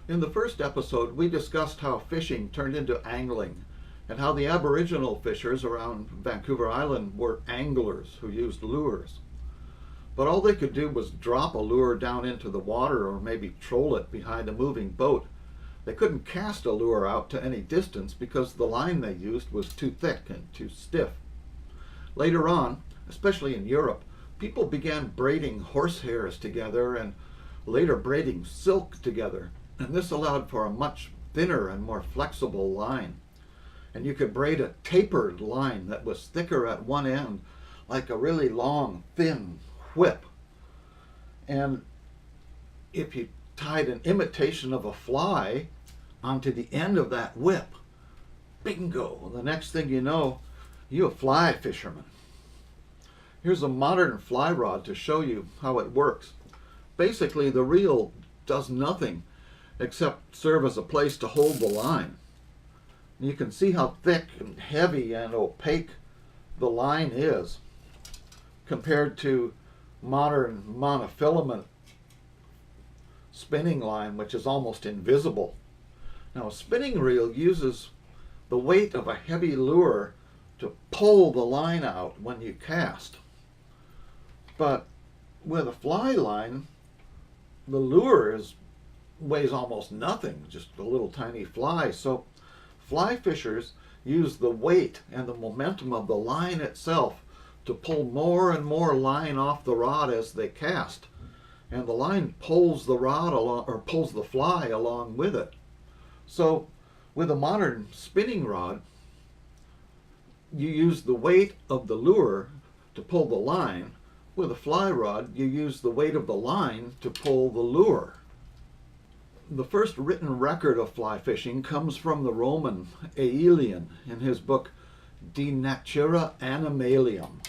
In the first episode, we discussed how fishing turned into angling and how the Aboriginal fishers around Vancouver Island were anglers who used lures. But all they could do was drop a lure down into the water or maybe troll it behind a moving boat. They couldn't cast a lure out to any distance because the line they used was too thick and too stiff. Later on, especially in Europe, people began braiding horsehairs together and later braiding silk together, and this allowed for a much thinner and more flexible line. And you could braid a tapered line that was thicker at one end, like a really long, thin whip. And if you tied an imitation of a fly onto the end of that whip, bingo, the next thing you know, you're a fly fisherman. Here's a modern fly rod to show you how it works. Basically, the reel does nothing except serve as a place to hold the line. You can see how thick and heavy and opaque the line is compared to modern monofilament spinning line, which is almost invisible. Now, a spinning reel uses the weight of a heavy lure to pull the line out when you cast. But with a fly line, the lure weighs almost nothing, just a little tiny fly. So fly fishers use the weight and the momentum of the line itself to pull more and more line off the rod as they cast. And the line pulls the rod along, or pulls the fly along with it. So with a modern spinning rod, you use the weight of the lure to pull the line. With a fly rod, you use the weight of the line to pull the lure. The first written record of fly fishing comes from the Roman Aelian in his book De Natura Animalium.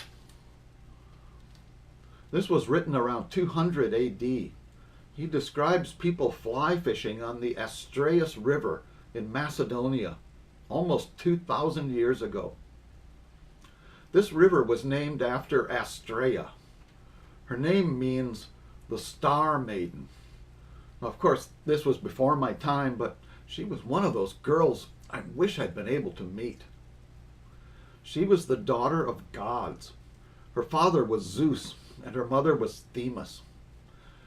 This was written around 200 AD. He describes people fly fishing on the Astraeus River in Macedonia almost 2,000 years ago. This river was named after Astraea. Her name means the Star Maiden. Now, of course, this was before my time, but she was one of those girls I wish I'd been able to meet. She was the daughter of gods. Her father was Zeus, and her mother was Themis.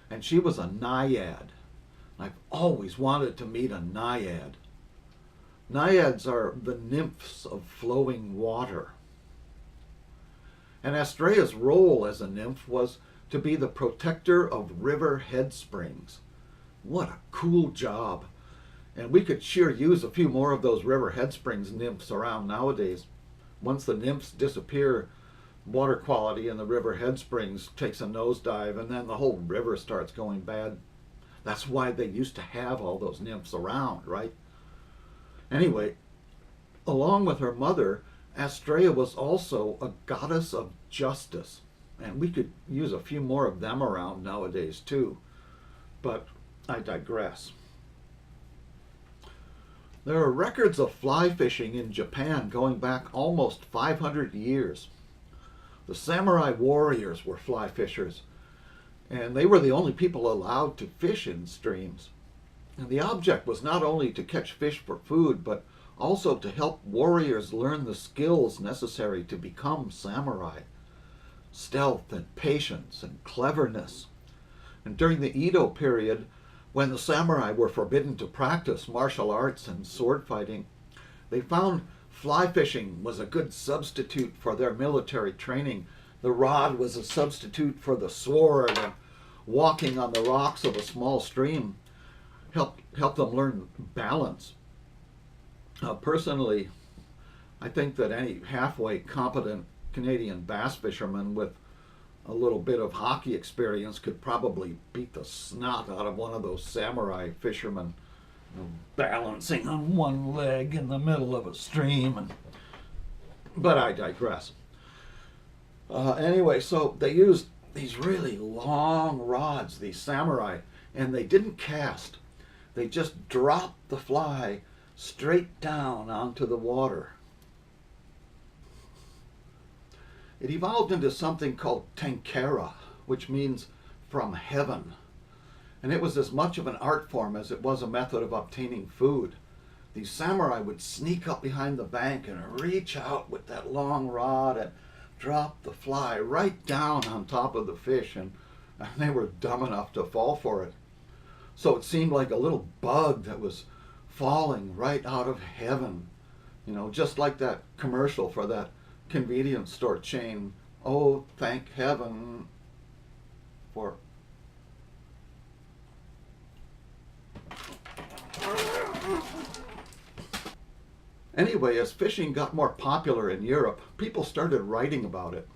And she was a naiad. I've always wanted to meet a naiad. Naiads are the nymphs of flowing water. And Astraea's role as a nymph was to be the protector of river head springs. What a cool job. And we could sure use a few more of those river head springs nymphs around nowadays. Once the nymphs disappear, water quality in the river head springs takes a nosedive, and then the whole river starts going bad. That's why they used to have all those nymphs around, right? Anyway, along with her mother, Astraea was also a goddess of justice. And we could use a few more of them around nowadays too. But I digress. There are records of fly fishing in Japan going back almost 500 years. The samurai warriors were fly fishers, and they were the only people allowed to fish in streams. And the object was not only to catch fish for food, but also to help warriors learn the skills necessary to become samurai. Stealth and patience and cleverness. And during the Edo period, when the samurai were forbidden to practice martial arts and sword fighting, they found fly fishing was a good substitute for their military training. The rod was a substitute for the sword, and walking on the rocks of a small stream helped them learn balance. Personally, I think that any halfway competent Canadian bass fisherman with a little bit of hockey experience could probably beat the snot out of one of those samurai fishermen, balancing on one leg in the middle of a stream. But I digress. Anyway, so they used these really long rods, these samurai, and they didn't cast. They just dropped the fly straight down onto the water. It evolved into something called tenkara, which means from heaven. and it was as much of an art form as it was a method of obtaining food. These samurai would sneak up behind the bank and reach out with that long rod and drop the fly right down on top of the fish, and they were dumb enough to fall for it. So it seemed like a little bug that was falling right out of heaven, just like that commercial for that convenience store chain. Oh, thank heaven for... Anyway, as fishing got more popular in Europe, people started writing about it.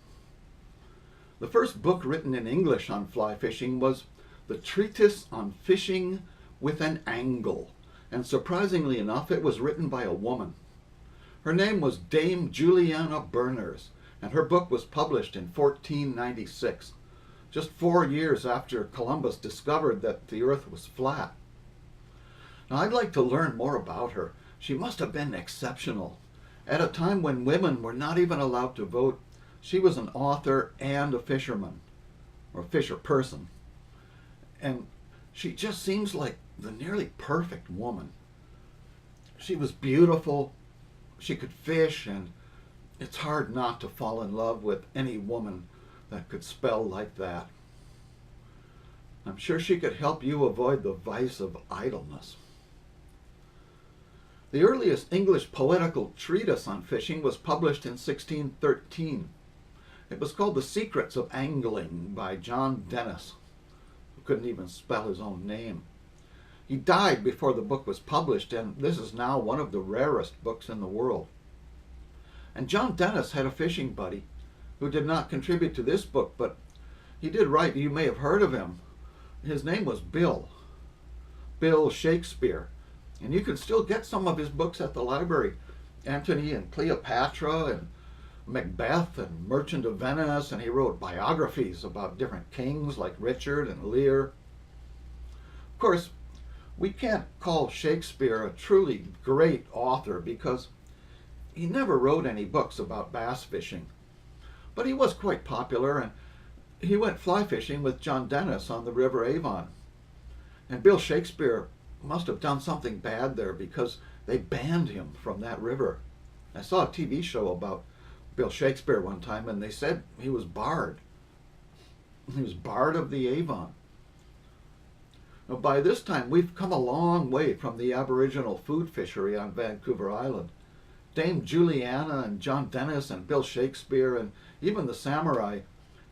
The first book written in English on fly fishing was The Treatise on Fishing with an Angle, and surprisingly enough, it was written by a woman. Her name was Dame Juliana Berners, and her book was published in 1496, just 4 years after Columbus discovered that the earth was flat. Now, I'd like to learn more about her. She must have been exceptional. At a time when women were not even allowed to vote, she was an author and a fisherman, or fisher person. And she just seems like the nearly perfect woman. She was beautiful, she could fish, and it's hard not to fall in love with any woman that could spell like that. I'm sure she could help you avoid the vice of idleness. The earliest English poetical treatise on fishing was published in 1613. It was called The Secrets of Angling by John Dennis, who couldn't even spell his own name. He died before the book was published, and this is now one of the rarest books in the world. And John Dennis had a fishing buddy who did not contribute to this book, but he did write. You may have heard of him. His name was Bill Shakespeare. And you can still get some of his books at the library. Antony and Cleopatra and Macbeth and Merchant of Venice, and he wrote biographies about different kings like Richard and Lear. Of course, we can't call Shakespeare a truly great author because he never wrote any books about bass fishing. But he was quite popular, and he went fly fishing with John Dennis on the River Avon. And Bill Shakespeare must have done something bad there because they banned him from that river. I saw a TV show about Bill Shakespeare one time, and they said he was barred. He was barred of the Avon. Now, by this time, we've come a long way from the Aboriginal food fishery on Vancouver Island. Dame Juliana and John Dennis and Bill Shakespeare and even the samurai,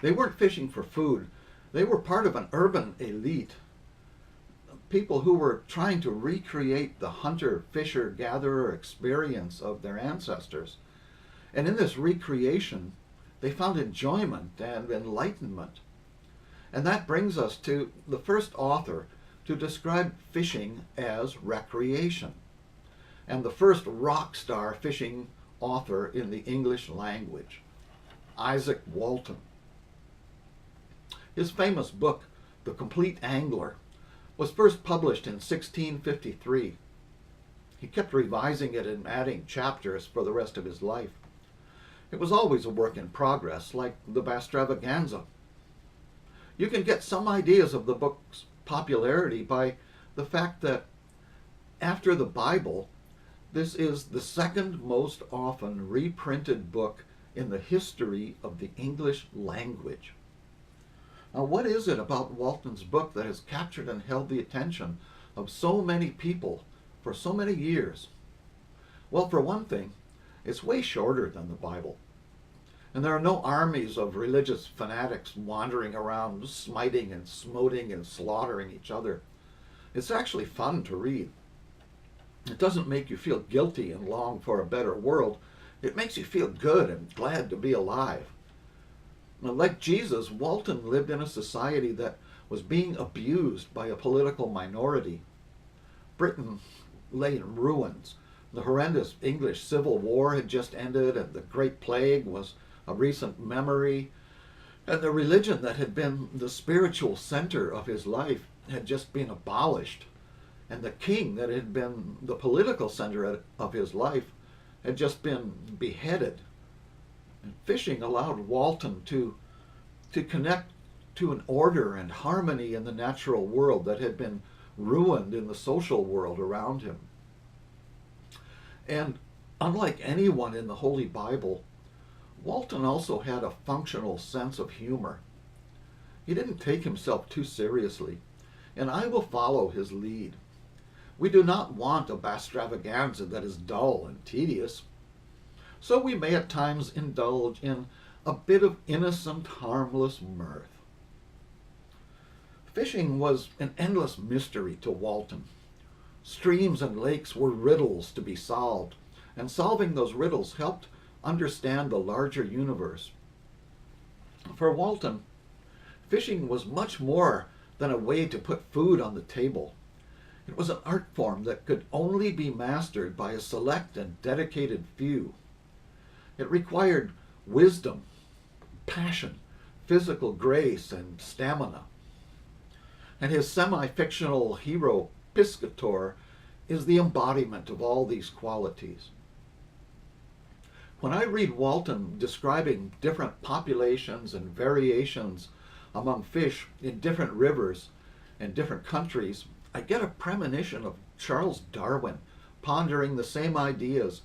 they weren't fishing for food. They were part of an urban elite. People who were trying to recreate the hunter, fisher, gatherer experience of their ancestors. And in this recreation, they found enjoyment and enlightenment. And that brings us to the first author to describe fishing as recreation, and the first rock star fishing author in the English language, Isaac Walton. His famous book, The Complete Angler, was first published in 1653. He kept revising it and adding chapters for the rest of his life. It was always a work in progress, like the Basstravaganza. You can get some ideas of the book's popularity by the fact that after the Bible, this is the second most often reprinted book in the history of the English language. Now, what is it about Walton's book that has captured and held the attention of so many people for so many years? Well, for one thing, it's way shorter than the Bible. And there are no armies of religious fanatics wandering around smiting and smoting and slaughtering each other. It's actually fun to read. It doesn't make you feel guilty and long for a better world. It makes you feel good and glad to be alive. Now, like Jesus, Walton lived in a society that was being abused by a political minority. Britain lay in ruins. The horrendous English Civil War had just ended, and the Great Plague was a recent memory. And the religion that had been the spiritual center of his life had just been abolished. And the king that had been the political center of his life had just been beheaded. And fishing allowed Walton to connect to an order and harmony in the natural world that had been ruined in the social world around him. And unlike anyone in the Holy Bible, Walton also had a functional sense of humor. He didn't take himself too seriously, and I will follow his lead. We do not want a Basstravaganza that is dull and tedious, so we may at times indulge in a bit of innocent, harmless mirth. Fishing was an endless mystery to Walton. Streams and lakes were riddles to be solved, and solving those riddles helped understand the larger universe. For Walton, fishing was much more than a way to put food on the table. It was an art form that could only be mastered by a select and dedicated few. It required wisdom, passion, physical grace, and stamina. And his semi-fictional hero, Piscator, is the embodiment of all these qualities. When I read Walton describing different populations and variations among fish in different rivers and different countries, I get a premonition of Charles Darwin pondering the same ideas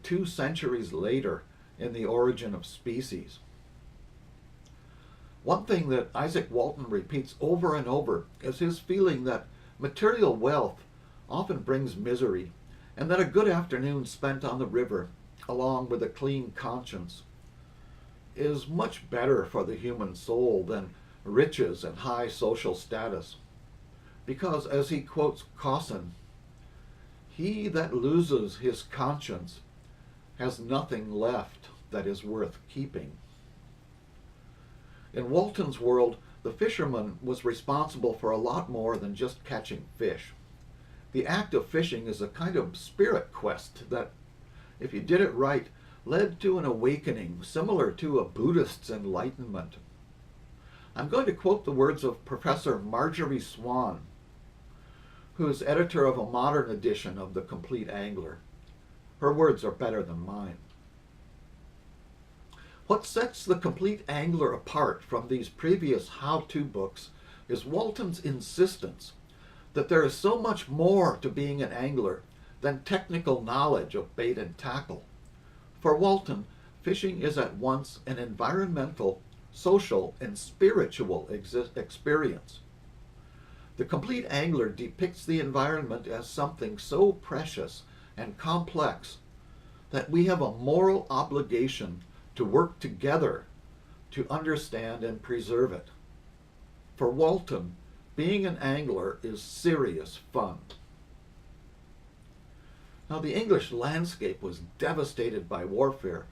2 centuries later in The Origin of Species. One thing that Isaac Walton repeats over and over is his feeling that material wealth often brings misery, and that a good afternoon spent on the river, along with a clean conscience, is much better for the human soul than riches and high social status. Because, as he quotes Cawson, "He that loses his conscience has nothing left that is worth keeping." In Walton's world, the fisherman was responsible for a lot more than just catching fish. The act of fishing is a kind of spirit quest that, if you did it right, led to an awakening similar to a Buddhist's enlightenment. I'm going to quote the words of Professor Marjorie Swan, who is editor of a modern edition of The Complete Angler. Her words are better than mine. What sets The Complete Angler apart from these previous how-to books is Walton's insistence that there is so much more to being an angler than technical knowledge of bait and tackle. For Walton, fishing is at once an environmental, social, and spiritual experience. The Complete Angler depicts the environment as something so precious and complex that we have a moral obligation to work together to understand and preserve it. For Walton, being an angler is serious fun. Now, the English landscape was devastated by warfare,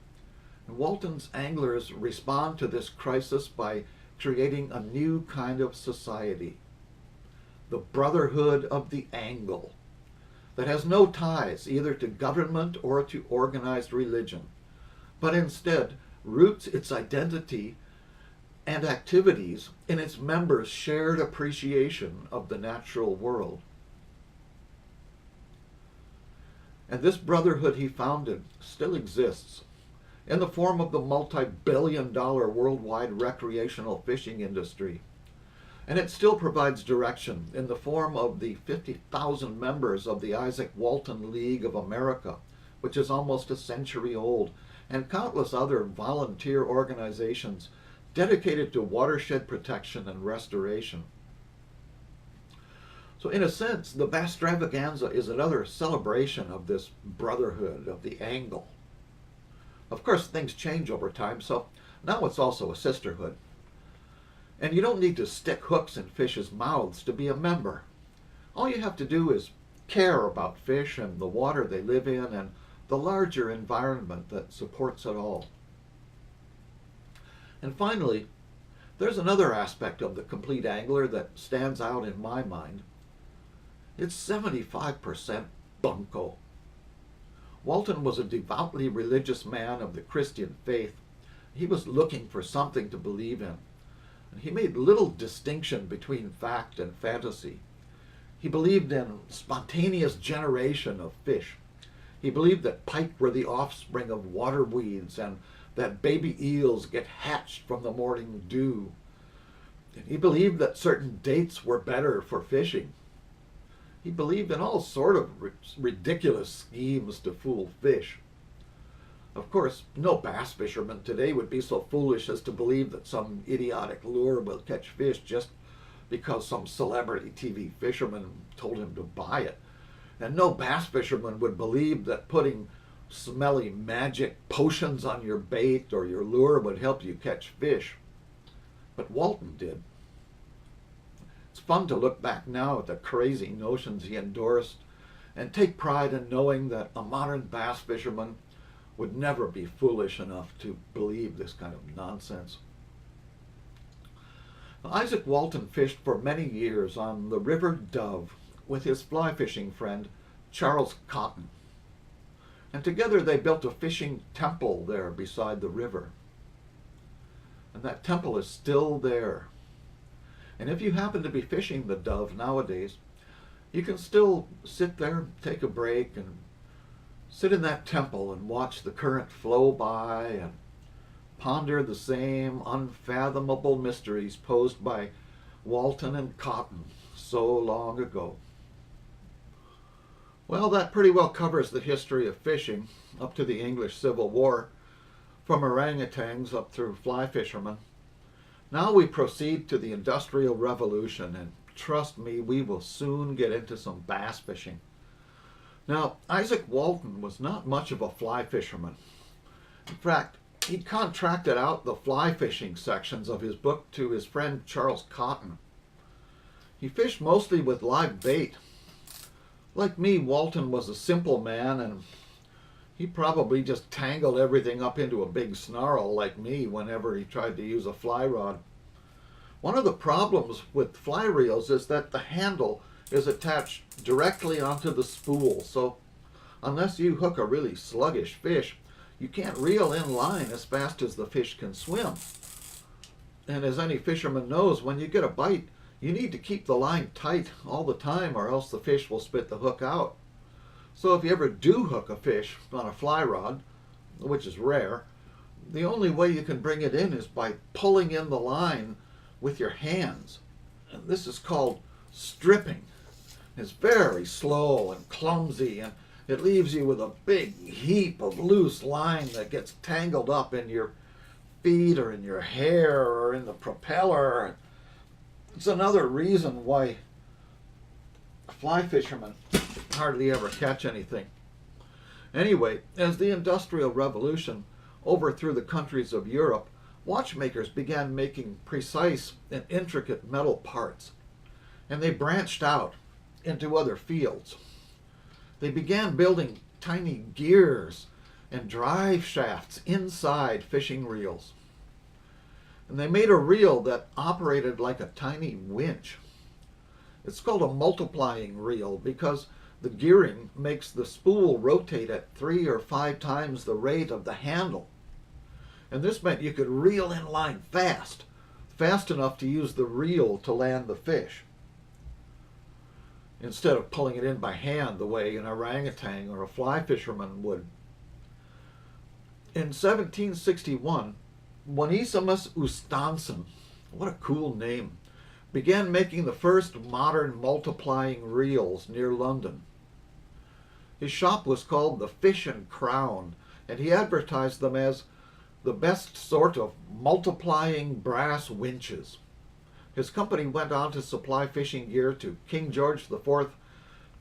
and Walton's anglers respond to this crisis by creating a new kind of society, the Brotherhood of the Angle, that has no ties either to government or to organized religion, but instead roots its identity and activities in its members' shared appreciation of the natural world. And this brotherhood he founded still exists in the form of the multi-billion-dollar worldwide recreational fishing industry. And it still provides direction in the form of the 50,000 members of the Isaac Walton League of America, which is almost a century old, and countless other volunteer organizations dedicated to watershed protection and restoration. So in a sense, the Basstravaganza is another celebration of this brotherhood of the angle. Of course, things change over time, so now it's also a sisterhood. And you don't need to stick hooks in fish's mouths to be a member. All you have to do is care about fish and the water they live in and the larger environment that supports it all. And finally, there's another aspect of the Complete Angler that stands out in my mind. It's 75% bunco. Walton was a devoutly religious man of the Christian faith. He was looking for something to believe in. And he made little distinction between fact and fantasy. He believed in spontaneous generation of fish. He believed that pike were the offspring of water weeds and that baby eels get hatched from the morning dew. He believed that certain dates were better for fishing. He believed in all sort of ridiculous schemes to fool fish. Of course, no bass fisherman today would be so foolish as to believe that some idiotic lure will catch fish just because some celebrity TV fisherman told him to buy it. And no bass fisherman would believe that putting smelly magic potions on your bait or your lure would help you catch fish. But Walton did. It's fun to look back now at the crazy notions he endorsed and take pride in knowing that a modern bass fisherman would never be foolish enough to believe this kind of nonsense. Isaac Walton fished for many years on the River Dove with his fly fishing friend Charles Cotton. And together they built a fishing temple there beside the river. And that temple is still there. And if you happen to be fishing the Dove nowadays, you can still sit there, take a break, and sit in that temple and watch the current flow by and ponder the same unfathomable mysteries posed by Walton and Cotton so long ago. Well, that pretty well covers the history of fishing up to the English Civil War, from orangutans up through fly fishermen. Now we proceed to the Industrial Revolution, and trust me, we will soon get into some bass fishing. Now, Isaac Walton was not much of a fly fisherman. In fact, he contracted out the fly fishing sections of his book to his friend Charles Cotton. He fished mostly with live bait. Like me, Walton was a simple man, and he probably just tangled everything up into a big snarl like me whenever he tried to use a fly rod. One of the problems with fly reels is that the handle is attached directly onto the spool, so unless you hook a really sluggish fish, you can't reel in line as fast as the fish can swim. And as any fisherman knows, when you get a bite, you need to keep the line tight all the time or else the fish will spit the hook out. So if you ever do hook a fish on a fly rod, which is rare, the only way you can bring it in is by pulling in the line with your hands. And this is called stripping. It's very slow and clumsy, and it leaves you with a big heap of loose line that gets tangled up in your feet or in your hair or in the propeller. It's another reason why fly fishermen hardly ever catch anything. Anyway, as the Industrial Revolution overthrew the countries of Europe, watchmakers began making precise and intricate metal parts, and they branched out into other fields. They began building tiny gears and drive shafts inside fishing reels. And they made a reel that operated like a tiny winch. It's called a multiplying reel because the gearing makes the spool rotate at 3 or 5 times the rate of the handle. And this meant you could reel in line fast enough to use the reel to land the fish, instead of pulling it in by hand the way an orangutan or a fly fisherman would. In 1761, Onesimus Ustanson, what a cool name, began making the first modern multiplying reels near London. His shop was called the Fish and Crown, and he advertised them as the best sort of multiplying brass winches. His company went on to supply fishing gear to King George IV,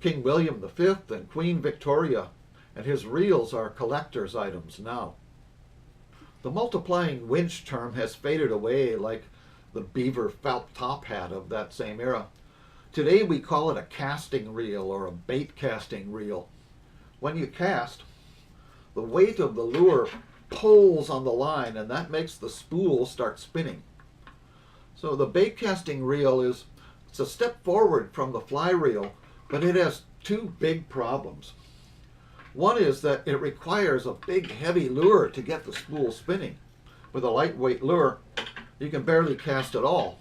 King William V, and Queen Victoria, and his reels are collector's items now. The multiplying winch term has faded away like the beaver felt top hat of that same era. Today we call it a casting reel or a bait casting reel. When you cast, the weight of the lure pulls on the line, and that makes the spool start spinning. So the bait casting reel it's a step forward from the fly reel, but it has 2 big problems. One is that it requires a big heavy lure to get the spool spinning. With a lightweight lure, you can barely cast at all.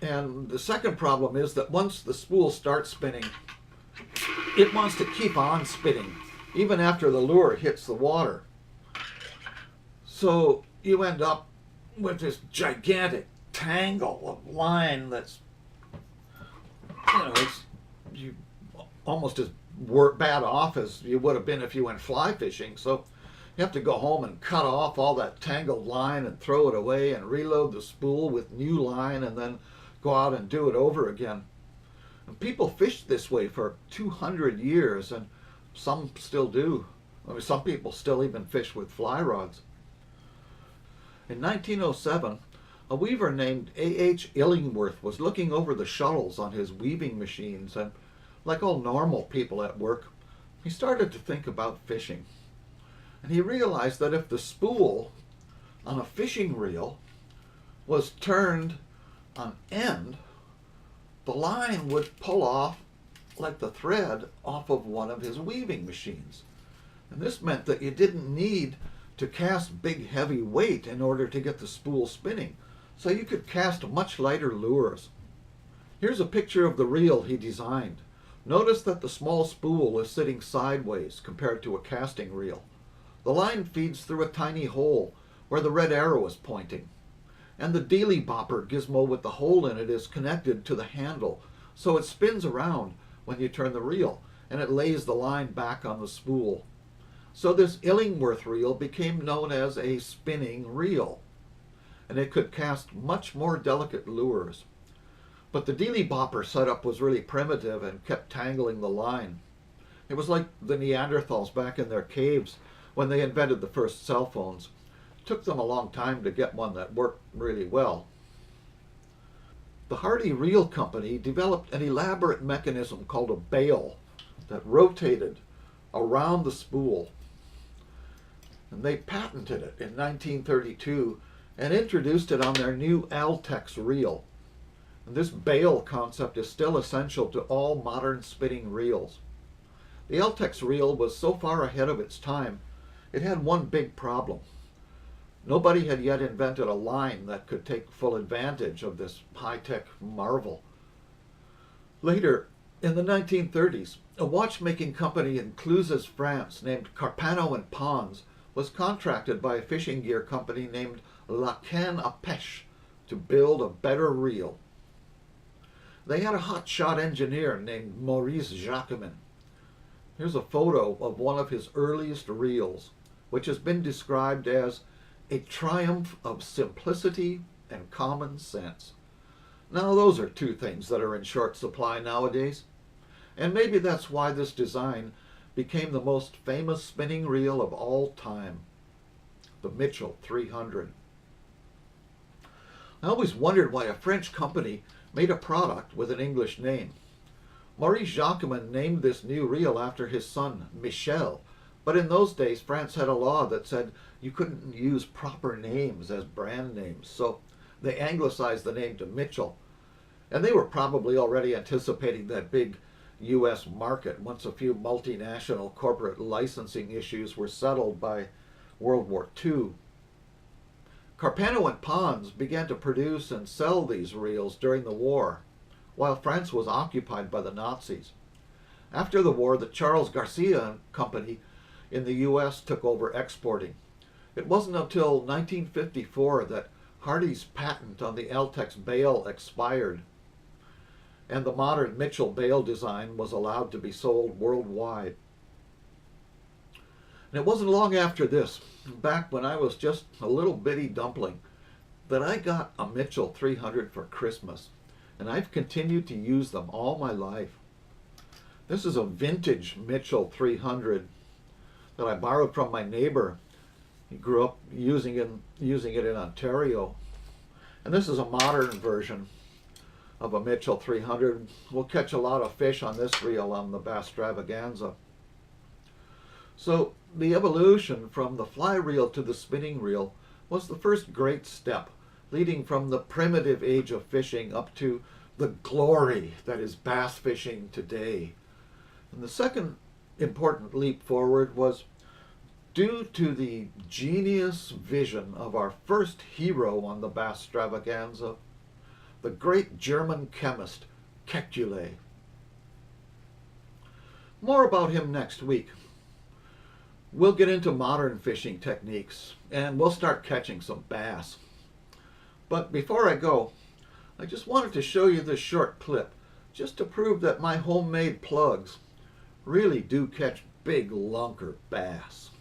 And the second problem is that once the spool starts spinning, it wants to keep on spinning even after the lure hits the water. So you end up with this gigantic tangle of line that's, it's you almost as bad off as you would have been if you went fly fishing. So you have to go home and cut off all that tangled line and throw it away and reload the spool with new line and then go out and do it over again. And people fished this way for 200 years, and some still do. I mean, some people still even fish with fly rods. In 1907, a weaver named A.H. Illingworth was looking over the shuttles on his weaving machines, and like all normal people at work, he started to think about fishing. And he realized that if the spool on a fishing reel was turned on end, the line would pull off like the thread off of one of his weaving machines. And this meant that you didn't need to cast big heavy weight in order to get the spool spinning. So you could cast much lighter lures. Here's a picture of the reel he designed. Notice that the small spool is sitting sideways compared to a casting reel. The line feeds through a tiny hole where the red arrow is pointing. And the dealy bopper gizmo with the hole in it is connected to the handle, so it spins around when you turn the reel, and it lays the line back on the spool. So this Illingworth reel became known as a spinning reel, and it could cast much more delicate lures. But the dealy bopper setup was really primitive and kept tangling the line. It was like the Neanderthals back in their caves when they invented the first cell phones. It took them a long time to get one that worked really well. The Hardy Reel Company developed an elaborate mechanism called a bail that rotated around the spool. And they patented it in 1932 and introduced it on their new Altex reel. And this bail concept is still essential to all modern spinning reels. The Altex reel was so far ahead of its time, it had one big problem. Nobody had yet invented a line that could take full advantage of this high-tech marvel. Later, in the 1930s, a watchmaking company in Cluses, France, named Carpano and Pons, was contracted by a fishing gear company named La Canne à Pêche to build a better reel. They had a hotshot engineer named Maurice Jacquemin. Here's a photo of one of his earliest reels, which has been described as a triumph of simplicity and common sense. Now those are two things that are in short supply nowadays, and maybe that's why this design became the most famous spinning reel of all time, the Mitchell 300. I always wondered why a French company made a product with an English name. Maurice Jacquemin named this new reel after his son, Michel, but in those days France had a law that said you couldn't use proper names as brand names, so they anglicized the name to Mitchell. And they were probably already anticipating that big U.S. market once a few multinational corporate licensing issues were settled by World War II. Carpano and Pons began to produce and sell these reels during the war, while France was occupied by the Nazis. After the war, the Charles Garcia Company in the U.S. took over exporting. It wasn't until 1954 that Hardy's patent on the Altex bail expired, and the modern Mitchell bail design was allowed to be sold worldwide. And it wasn't long after this, back when I was just a little bitty dumpling, that I got a Mitchell 300 for Christmas, and I've continued to use them all my life. This is a vintage Mitchell 300 that I borrowed from my neighbor. He grew up using it in Ontario. And this is a modern version of a Mitchell 300. We'll catch a lot of fish on this reel on the Basstravaganza. So the evolution from the fly reel to the spinning reel was the first great step, leading from the primitive age of fishing up to the glory that is bass fishing today. And the second important leap forward was due to the genius vision of our first hero on the Basstravaganza, the great German chemist Kekulé. More about him next week. We'll get into modern fishing techniques, and we'll start catching some bass. But before I go, I just wanted to show you this short clip just to prove that my homemade plugs really do catch big lunker bass.